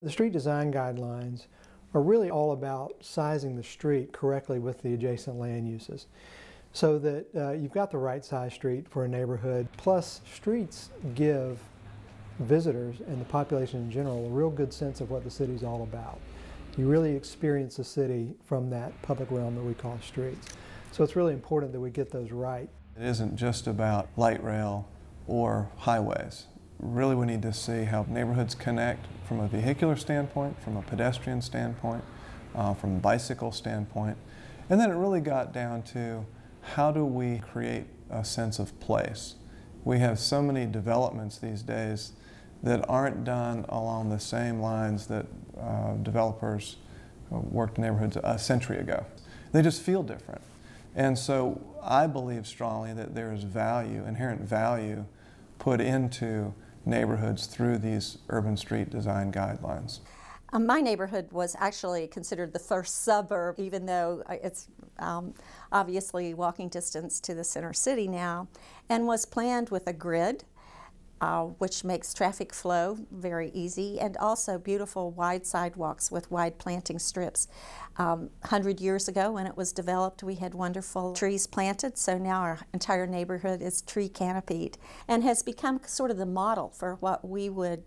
The street design guidelines are really all about sizing the street correctly with the adjacent land uses so that you've got the right size street for a neighborhood. Plus, streets give visitors and the population in general a real good sense of what the city's all about. You really experience the city from that public realm that we call streets. So it's really important that we get those right. It isn't just about light rail or highways. Really, we need to see how neighborhoods connect from a vehicular standpoint, from a pedestrian standpoint, from a bicycle standpoint. And then it really got down to how do we create a sense of place. We have so many developments these days that aren't done along the same lines that developers worked in neighborhoods a century ago. They just feel different. And so I believe strongly that there is value, inherent value, put into neighborhoods through these urban street design guidelines. My neighborhood was actually considered the first suburb, even though it's obviously walking distance to the center city now, and was planned with a grid, which makes traffic flow very easy, and also beautiful wide sidewalks with wide planting strips. 100 years ago when it was developed, we had wonderful trees planted, so now our entire neighborhood is tree canopied and has become sort of the model for what we would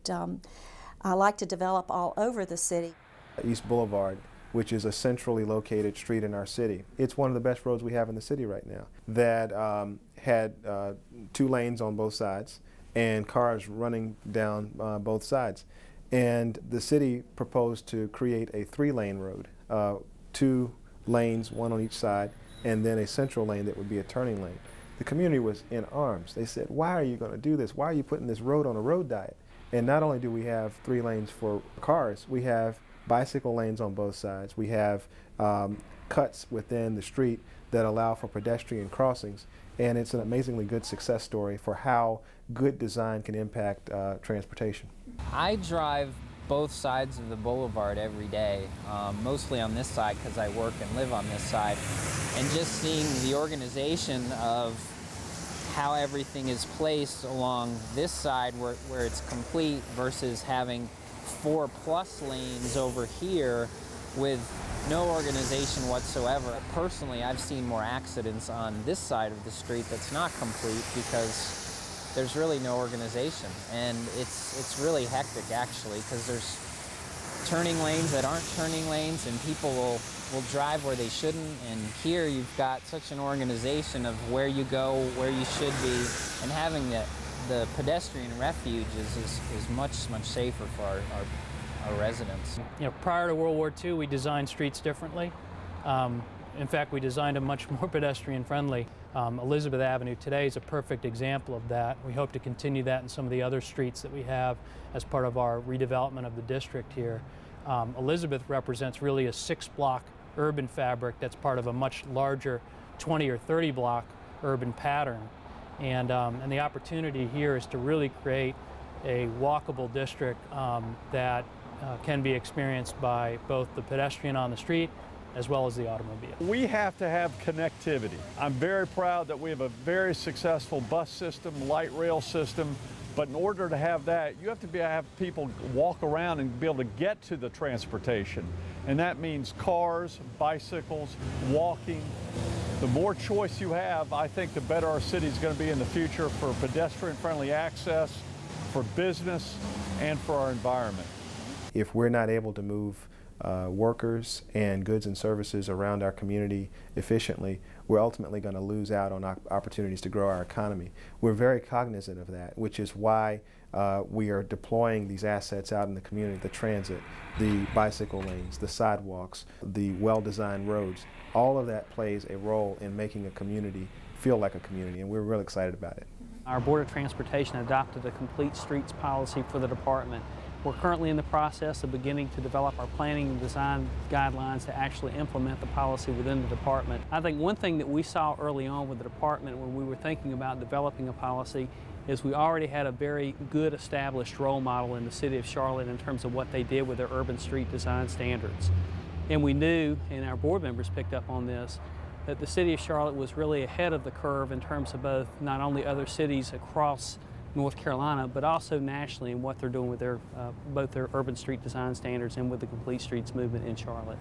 like to develop all over the city. East Boulevard, which is a centrally located street in our city. It's one of the best roads we have in the city right now that had 2 lanes on both sides and cars running down both sides. And the city proposed to create a 3-lane road, 2 lanes, 1 on each side, and then a central lane that would be a turning lane. The community was in arms. They said, why are you going to do this? Why are you putting this road on a road diet? And not only do we have 3 lanes for cars, we have bicycle lanes on both sides. We have cuts within the street that allow for pedestrian crossings. And it's an amazingly good success story for how good design can impact transportation. I drive both sides of the boulevard every day, mostly on this side because I work and live on this side. And just seeing the organization of how everything is placed along this side where it's complete versus having 4+ lanes over here with no organization whatsoever. Personally, I've seen more accidents on this side of the street that's not complete because there's really no organization. And it's really hectic actually because there's turning lanes that aren't turning lanes and people will drive where they shouldn't. And here you've got such an organization of where you go, where you should be, and having the pedestrian refuge is much safer for our residents. You know, prior to World War II, we designed streets differently. In fact, we designed them much more pedestrian friendly. Elizabeth Avenue today is a perfect example of that. We hope to continue that in some of the other streets that we have as part of our redevelopment of the district here. Elizabeth represents really a 6-block urban fabric that's part of a much larger 20 or 30 block urban pattern. And the opportunity here is to really create a walkable district that can be experienced by both the pedestrian on the street as well as the automobile. We have to have connectivity. I'm very proud that we have a very successful bus system, light rail system, but in order to have that, you have to have people walk around and be able to get to the transportation. And that means cars, bicycles, walking. The more choice you have, I think the better our city is going to be in the future for pedestrian-friendly access, for business, and for our environment. If we're not able to move workers and goods and services around our community efficiently, we're ultimately going to lose out on opportunities to grow our economy. We're very cognizant of that, which is why we are deploying these assets out in the community, the transit, the bicycle lanes, the sidewalks, the well-designed roads. All of that plays a role in making a community feel like a community, and we're really excited about it. Our Board of Transportation adopted a complete streets policy for the department. We're currently in the process of beginning to develop our planning and design guidelines to actually implement the policy within the department. I think one thing that we saw early on with the department when we were thinking about developing a policy is we already had a very good established role model in the city of Charlotte in terms of what they did with their urban street design standards. And we knew, and our board members picked up on this, that the city of Charlotte was really ahead of the curve in terms of both not only other cities across North Carolina, but also nationally in what they're doing with their both their urban street design standards and with the Complete Streets movement in Charlotte.